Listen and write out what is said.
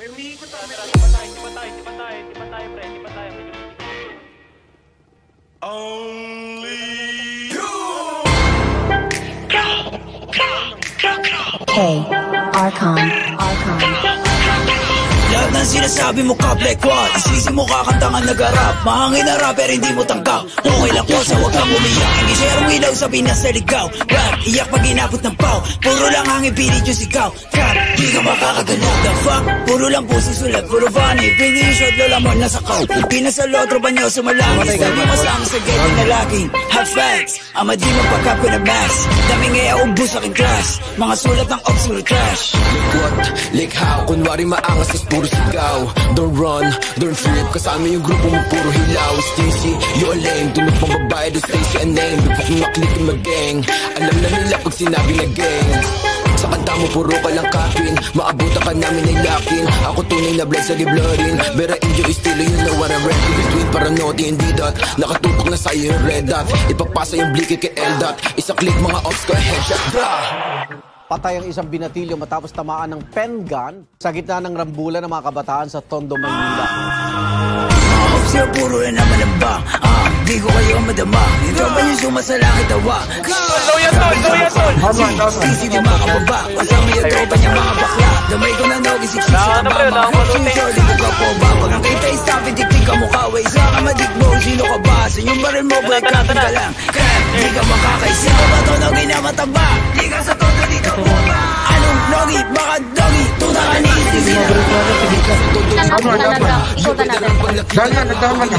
May umiikot ako. Hindi pa tayo, pre. Hindi pa tayo. Only you. Hey, Archon. Lahat ng sinasabi mo ka, Black One. Isisi mo kakantangan nag-arap. Mahangin na rapper, hindi mo tanggap. Okay lang po sa wag kang umiyak. Hindi share ang ilaw, sabi na sa ligaw. Rap, iyak pag inabot ng pau. Puro lang hangin, pilit yung sigaw. Trap, di ka makakagalaw. The fuck, puro lang pusi sulat. Puro funny, pingi yung shot, lola mo nasa kaw. Di na sa lotro ba nyo sumalangis. Sabi mo sama sa getting na laging have facts. Ama di magpakap ko na max. Daming ngaya ubus aking class. Mga sulat ng obscure trash. Like what? Like how? Kunwari maangas, tas puro sigaw. Don't run, don't trip. Kasama yung grupo mo puro hilaw. Stacy, you a lame. Tunod pang babae, do Stacy a name. Before kung maklik yung mag-gang. Alam na nila pag sinabi na gang. Sa kanta mo puro ka lang kapin. Maabutan ka namin ay lakin. Ako tunay na blood sa giblorin. Bera injo estilo, you know what I rap. Between paranote and D-dot. Nakatutok na sa'yo yung red dot. Ipapasa yung bliki kay L-dot. Isa click mga ops ko headshot. Blah! Patay ang isang binatilyo matapos tamaan ng pen gun sa gitna ng rambulan ng mga kabataan sa Tondo, Maynila. Siya puro na naman ang bang. Di ko kayo madama. Ito ba yung sumasalangit tawa? Loya tol! Sisi di makababa. Kasama yung tropa niya mga bakla. Damay ko na nogi, siksik sa kabama. Sure, di ko ka po ba? Pag ang kita is sabi, diktik ka mukha. Way sa kamadik mo, sino ka ba? Sa yung baril mo, boy, kapit ka lang. Crap, di ka makakaisa. Ito ba to nogi na mataba? Di ka sa todo, di ka po ba? Anong nogi? Baka dogi? Tuna ka ni Sisi na. Ikaw ka na. Nagdaman na.